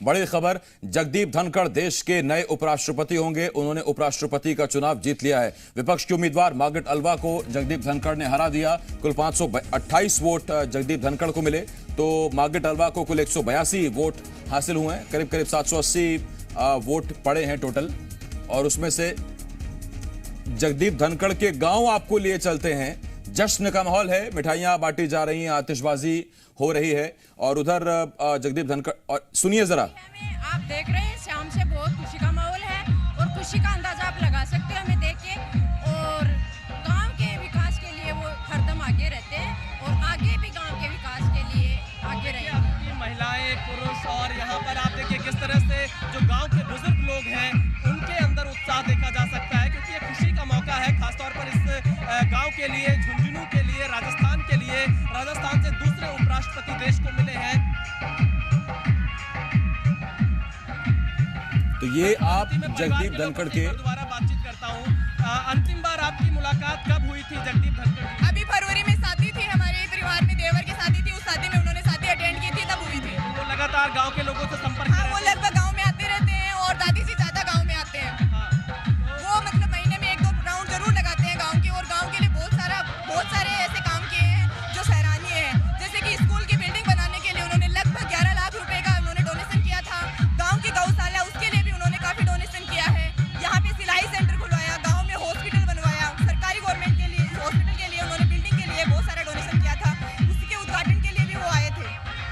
बड़ी खबर, जगदीप धनखड़ देश के नए उपराष्ट्रपति होंगे। उन्होंने उपराष्ट्रपति का चुनाव जीत लिया है। विपक्ष के उम्मीदवार मार्गरेट अल्वा को जगदीप धनखड़ ने हरा दिया। कुल 528 वोट जगदीप धनखड़ को मिले, तो मार्गरेट अल्वा को कुल 182 वोट हासिल हुए हैं। करीब करीब 780 वोट पड़े हैं टोटल, और उसमें से जगदीप धनखड़ के गांव आपको लिए चलते हैं। जश्न का माहौल है, मिठाइयां बांटी जा रही हैं, आतिशबाजी हो रही है, और उधर जगदीप धनखड़, और सुनिए जरा। आप देख रहे हैं शाम से बहुत खुशी का माहौल है, और खुशी का अंदाजा आप लगा सकते हैं हमें देख के। और गांव के विकास के लिए वो हरदम आगे रहते हैं, और आगे भी गांव के विकास के लिए आगे रहेंगे। महिलाएं, पुरुष, और यहाँ पर आप देखिए किस तरह से जो गांव के बुजुर्ग लोग हैं उनके अंदर उत्साह देखा जा सकता है, क्योंकि ये खुशी का मौका है खासतौर पर इस गांव के लिए, झुंझुनू के लिए, राजस्थान के लिए। राजस्थान से दूसरे उपराष्ट्रपति देश को मिले हैं। तो ये आप जगदीप धनखड़ के दोबारा बातचीत करता हूँ। अंतिम बार आपकी मुलाकात कब हुई थी जगदीप धनखड़? अभी फरवरी में शादी थी हमारे परिवार में, देवर की शादी थी। उस शादी में उन्होंने शादी अटेंड की थी, तब हुई थी। वो लगातार गाँव के लोगों से संपर्क? हाँ, वो लगभग गाँव में आते रहते हैं, और दादी से ज्यादा गाँव में आते हैं। वो मतलब महीने में 1-2 राउंड जरूर लगाते हैं गाँव के, और गाँव के लिए बहुत सारे ऐसे काम किए हैं जो सराहनीय है। जैसे कि स्कूल की बिल्डिंग बनाने के लिए उन्होंने लगभग 11 लाख रुपए का उन्होंने डोनेशन किया था। गाँव की गौशाला, उसके लिए भी उन्होंने काफी डोनेशन किया है। यहाँ पे सिलाई सेंटर खुलवाया, गाँव में हॉस्पिटल बनवाया, सरकारी गवर्नमेंट के लिए हॉस्पिटल के लिए उन्होंने बिल्डिंग के लिए बहुत सारा डोनेशन किया था। उसके उद्घाटन के लिए भी वो आए थे।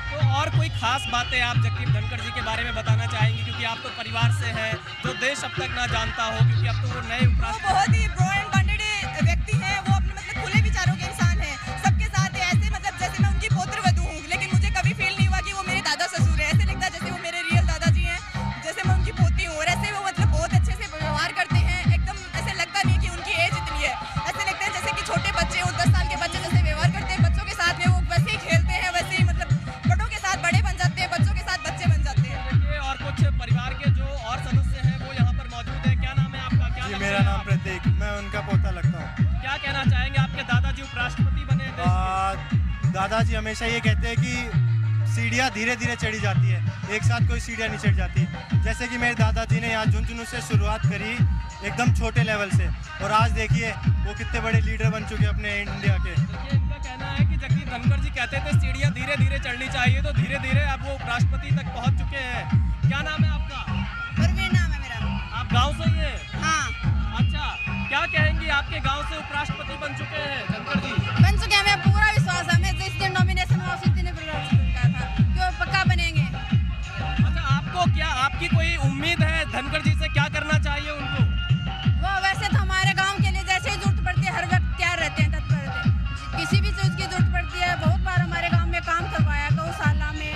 तो और कोई खास बातें आप जगदीप धनखड़ जी के बारे में बताना चाहेंगे, क्योंकि आप तो परिवार से हैं, जो देश अब तक ना जानता हो, क्योंकि अब तो वो नए उपराष्ट्रपति। बहुत ही ब्रो एंड बॉन्डेड व्यक्ति हैं। वो अपने मतलब खुले विचारों के इंसान हैं, सबके साथ है। ऐसे मतलब जैसे मैं उनकी पुत्रवधू हूँ, लेकिन मुझे कभी फील नहीं हुआ कि वो मेरे दादा ससुर है। ऐसे लगता है जैसे वो मेरे रियल दादाजी हैं, जैसे मैं उनकी पोती हूँ। और ऐसे वो मतलब बहुत अच्छे से व्यवहार करते हैं, एकदम ऐसे लगता नहीं कि उनकी एज इतनी है। ऐसे लगता है जैसे कि छोटे बच्चे हो, 10 साल के बच्चे जैसे व्यवहार करते हैं बच्चों के साथ में, वो वैसे ही खेलते हैं, वैसे ही मतलब बड़ों के साथ बड़े बन जाते हैं, बच्चों के साथ बच्चे बन जाते हैं। और कुछ परिवार के जो और सदस्य हैं वो यहाँ पर मौजूद है। क्या नाम है आपका? क्या जी, मेरा नाम प्रतीक, मैं उनका पोता लगता हूँ। क्या कहना चाहेंगे? आपके दादाजी उपराष्ट्रपति बने देश दादाजी हमेशा ये कहते हैं कि सीढ़ियाँ धीरे धीरे चढ़ी जाती है, एक साथ कोई सीढ़ियाँ नहीं चढ़ जाती। जैसे कि मेरे दादाजी ने यहाँ झुंझुनू से शुरुआत करी, एकदम छोटे लेवल से, और आज देखिए वो कितने बड़े लीडर बन चुके हैं अपने इंडिया के। इनका कहना है कि जगदीप धनखड़ जी कहते थे सीढ़ियाँ धीरे धीरे चढ़नी चाहिए, तो धीरे धीरे अब वो उपराष्ट्रपति तक पहुँच चुके हैं। क्या नाम है आपका? परवीन नाम है मेरा। आप गाँव से ही हैं? हाँ। अच्छा, क्या कहेंगी, आपके गाँव से उपराष्ट्रपति बन चुके हैं धनखड़ जी? बन चुके हैं, हमें पूरा विश्वास है। हमें जिस दिन नॉमिनेशन हुआ उसी दिन कहा था कि वो पक्का बनेंगे। अच्छा, आपको क्या, आपकी कोई उम्मीद है धनखड़ जी से? क्या करना चाहिए उनको? वो वैसे तो हमारे गांव के लिए जैसे ही जरूरत पड़ती है हर वक्त तैयार रहते हैं, तत्पर रहते हैं। किसी भी चीज़ की जरूरत पड़ती है, बहुत बार हमारे गांव में काम करवाया, गौशाला में,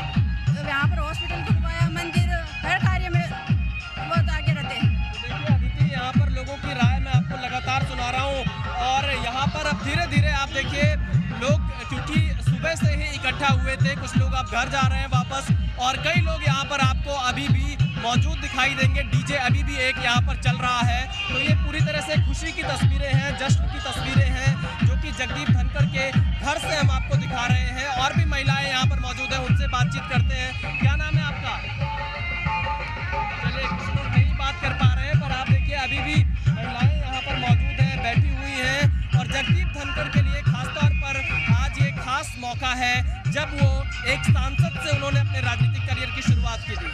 यहाँ पर हॉस्पिटल खुलवाया, मंदिर, हर कार्य में बहुत आगे रहते हैं। देखिए अदिति, यहाँ पर लोगों की राय मैं आपको लगातार सुना रहा हूँ, और यहाँ पर अब धीरे धीरे आप देखिए लोग, क्योंकि सुबह से ही इकट्ठा हुए थे, कुछ लोग अब घर जा रहे हैं वापस, और कई लोग यहाँ पर आपको अभी भी मौजूद दिखाई देंगे। डीजे अभी भी एक यहाँ पर चल रहा है। तो ये पूरी तरह से खुशी की तस्वीरें हैं, जश्न की तस्वीरें हैं, जो कि जगदीप धनखड़ के घर से हम आपको दिखा रहे हैं। और भी महिलाएं यहाँ पर मौजूद हैं, उनसे बातचीत करते हैं। क्या नाम है आपका? चलिए, कुछ लोग नहीं बात कर पा रहे हैं, पर आप देखिए अभी भी महिलाएं यहाँ पर मौजूद हैं, बैठी हुई हैं। और जगदीप धनखड़ के लिए खासतौर पर आज ये खास मौका है, जब वो एक सांसद से उन्होंने अपने राजनीतिक करियर की शुरुआत की थी।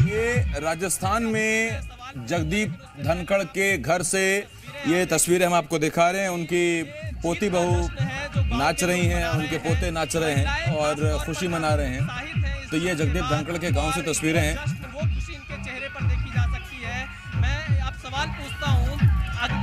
ये राजस्थान में जगदीप धनखड़ के घर से ये तस्वीरें हम आपको दिखा रहे हैं। उनकी पोती बहू नाच रही हैं, उनके पोते नाच रहे हैं और खुशी मना रहे हैं। तो ये जगदीप धनखड़ के गांव से तस्वीरें हैं। वो खुशी इनके चेहरे पर देखी जा सकती है। मैं आप सवाल पूछता हूँ,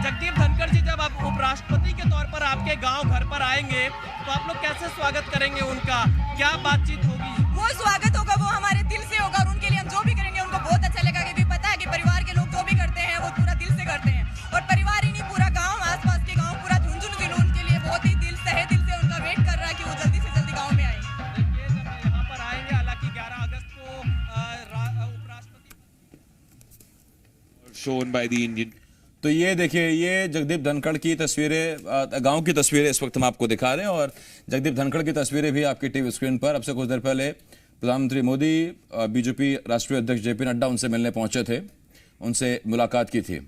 जगदीप धनखड़ जी जब आप उपराष्ट्रपति के तौर पर आपके गांव घर पर आएंगे, तो आप लोग कैसे स्वागत करेंगे उनका? क्या बातचीत होगी? वो स्वागत होगा, वो हमारे दिल से होगा, और उनके लिए हम जो भी करेंगे उनको बहुत अच्छा लगेगा, क्योंकि पता है कि परिवार के लोग जो भी करते हैं वो पूरा दिल से करते हैं। और परिवार ही नहीं, पूरा गाँव, आसपास के गाँव, पूरा झुंझुनू जिला उनके लिए बहुत ही दिल से उनका वेट कर रहा है कि वो जल्दी से जल्दी गाँव में आए। देखिए, जब यहाँ पर आएंगे, हालांकि 11 अगस्त को उपराष्ट्रपति shown by the Indian तो ये देखिए, ये जगदीप धनखड़ की तस्वीरें, गांव की तस्वीरें इस वक्त हम आपको दिखा रहे हैं और जगदीप धनखड़ की तस्वीरें भी आपकी टीवी स्क्रीन पर। अब से कुछ देर पहले प्रधानमंत्री मोदी, बीजेपी राष्ट्रीय अध्यक्ष जेपी नड्डा उनसे मिलने पहुंचे थे, उनसे मुलाकात की थी।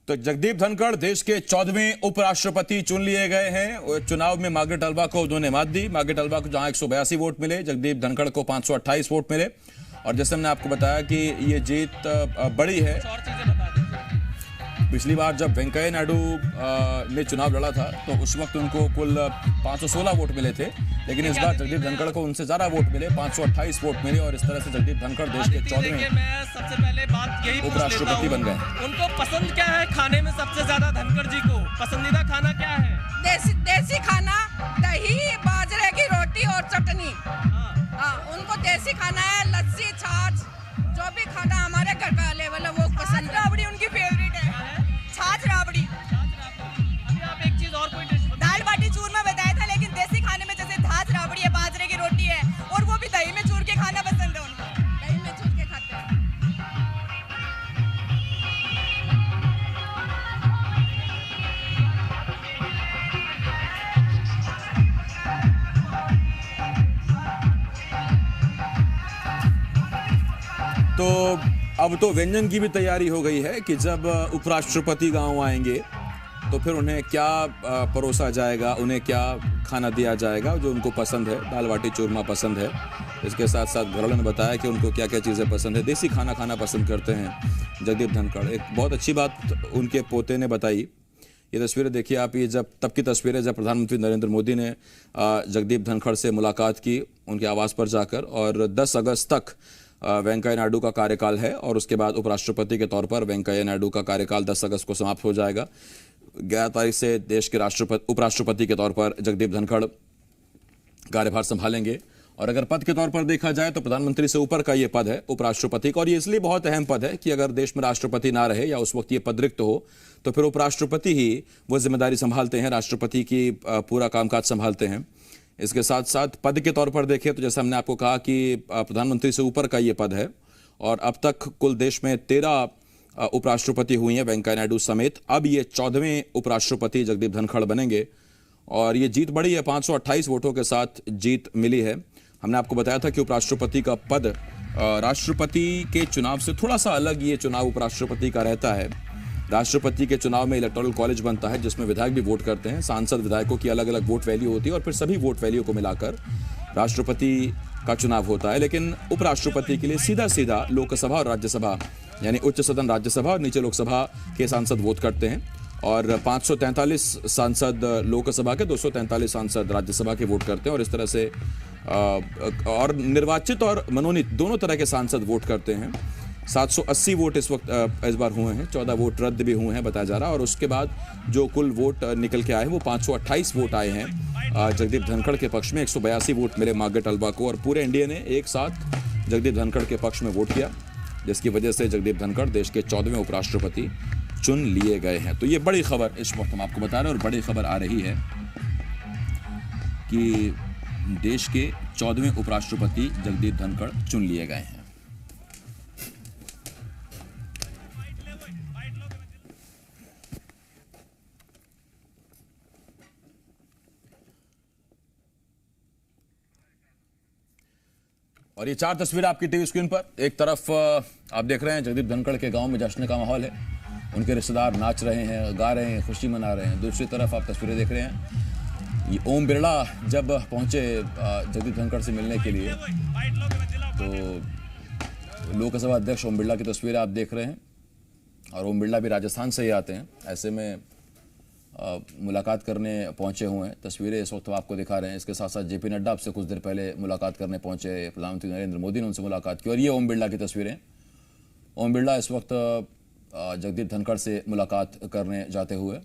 तो जगदीप धनखड़ देश के 14वें उपराष्ट्रपति चुन लिए गए हैं। चुनाव में मार्गरेट अल्वा को उन्होंने मात दी। मार्गरेट अल्वा को जहां 182 वोट मिले, जगदीप धनखड़ को 528 वोट मिले। और जैसे हमने आपको बताया कि ये जीत बड़ी है। और चीजें बता दीजिए। पिछली बार जब वेंकैया नायडू ने चुनाव लड़ा था तो उस वक्त उनको कुल 516 वोट मिले थे, लेकिन इस बार जगदीप धनखड़ को उनसे ज्यादा वोट मिले, 528 वोट मिले और इस तरह से जगदीप धनखड़ देश के 14वें मैं सबसे पहले बात यही उपराष्ट्रपति बन गए। उनको पसंद क्या है खाने में? सबसे ज्यादा धनखड़ जी को पसंदीदा खाना क्या है? देसी खाना, दही, बाजरे की रोटी और चटनी। हाँ, उनको देसी खाना है, लस्सी, छाछ, जो भी खाना हमारे घर का लेवल है वो पसंद। राबड़ी उनकी फेवरेट है, छाछ राबड़ी। अभी आप एक चीज और कोई डिश दाल बाटी चूरमा बताया था, लेकिन देसी खाने में जैसे छाछ राबड़ी है, बाजरे की रोटी है और वो भी दही में चूर के खाना पसंद है उनको। दही में चूर के खाते हैं। तो अब तो व्यंजन की भी तैयारी हो गई है कि जब उपराष्ट्रपति गांव आएंगे तो फिर उन्हें क्या परोसा जाएगा, उन्हें क्या खाना दिया जाएगा जो उनको पसंद है। दाल बाटी चूरमा पसंद है, इसके साथ साथ घरवालों ने बताया कि उनको क्या क्या चीज़ें पसंद है। देसी खाना खाना पसंद करते हैं जगदीप धनखड़। एक बहुत अच्छी बात उनके पोते ने बताई। ये तस्वीरें देखिए आप, ये जब तब की तस्वीरें जब प्रधानमंत्री नरेंद्र मोदी ने जगदीप धनखड़ से मुलाकात की उनके आवास पर जाकर। और 10 अगस्त तक वेंकैया नायडू का कार्यकाल है और उसके बाद उपराष्ट्रपति के तौर पर वेंकैया नायडू का कार्यकाल 10 अगस्त को समाप्त हो जाएगा। 11 तारीख से देश के उपराष्ट्रपति के तौर पर जगदीप धनखड़ कार्यभार संभालेंगे। और अगर पद के तौर पर देखा जाए तो प्रधानमंत्री से ऊपर का ये पद है उपराष्ट्रपति का, और ये इसलिए बहुत अहम पद है कि अगर देश में राष्ट्रपति ना रहे या उस वक्त ये पद रिक्त हो तो फिर उपराष्ट्रपति ही वो जिम्मेदारी संभालते हैं, राष्ट्रपति की पूरा कामकाज संभालते हैं। इसके साथ साथ पद के तौर पर देखें तो जैसे हमने आपको कहा कि प्रधानमंत्री से ऊपर का ये पद है और अब तक कुल देश में 13 उपराष्ट्रपति हुई हैं वेंकैया नायडू समेत। अब ये 14वें उपराष्ट्रपति जगदीप धनखड़ बनेंगे और ये जीत बड़ी है, 528 वोटों के साथ जीत मिली है। हमने आपको बताया था कि उपराष्ट्रपति का पद राष्ट्रपति के चुनाव से थोड़ा सा अलग ये चुनाव उपराष्ट्रपति का रहता है। राष्ट्रपति के चुनाव में इलेक्टोरल कॉलेज बनता है जिसमें विधायक भी वोट करते हैं, सांसद विधायकों की अलग अलग वोट वैल्यू होती है और फिर सभी वोट वैल्यू को मिलाकर राष्ट्रपति का चुनाव होता है। लेकिन उपराष्ट्रपति के लिए सीधा सीधा लोकसभा और राज्यसभा यानी उच्च सदन राज्यसभा और नीचे लोकसभा के सांसद वोट करते हैं और 543 सांसद लोकसभा के, 243 सांसद राज्यसभा के वोट करते हैं। और इस तरह से और निर्वाचित और मनोनीत दोनों तरह के सांसद वोट करते हैं। 780 वोट इस वक्त इस बार हुए हैं, 14 वोट रद्द भी हुए हैं बताया जा रहा है। और उसके बाद जो कुल वोट निकल के आए हैं वो 528 वोट आए हैं जगदीप धनखड़ के पक्ष में। 182 वोट मिले मार्गरेट अल्वा को और पूरे इंडिया ने एक साथ जगदीप धनखड़ के पक्ष में वोट किया, जिसकी वजह से जगदीप धनखड़ देश के 14वें उपराष्ट्रपति चुन लिए गए हैं। तो ये बड़ी खबर इस वक्त हम आपको बता रहे हैं और बड़ी खबर आ रही है कि देश के 14वें उपराष्ट्रपति जगदीप धनखड़ चुन लिए गए हैं। और ये 4 तस्वीरें आपकी टीवी स्क्रीन पर। एक तरफ आप देख रहे हैं जगदीप धनखड़ के गांव में जश्न का माहौल है, उनके रिश्तेदार नाच रहे हैं, गा रहे हैं, खुशी मना रहे हैं। दूसरी तरफ आप तस्वीरें देख रहे हैं, ये ओम बिरला जब पहुंचे जगदीप धनखड़ से मिलने के लिए तो लोकसभा अध्यक्ष ओम बिरला की तस्वीरें आप देख रहे हैं। और ओम बिरला भी राजस्थान से ही आते हैं, ऐसे में मुलाकात करने पहुंचे हुए हैं। तस्वीरें इस वक्त आपको दिखा रहे हैं। इसके साथ साथ जेपी नड्डा आपसे कुछ देर पहले मुलाकात करने पहुंचे, प्रधानमंत्री नरेंद्र मोदी ने उनसे मुलाकात की। और ये ओम बिरला की तस्वीरें। ओम बिरला इस वक्त जगदीप धनखड़ से मुलाकात करने जाते हुए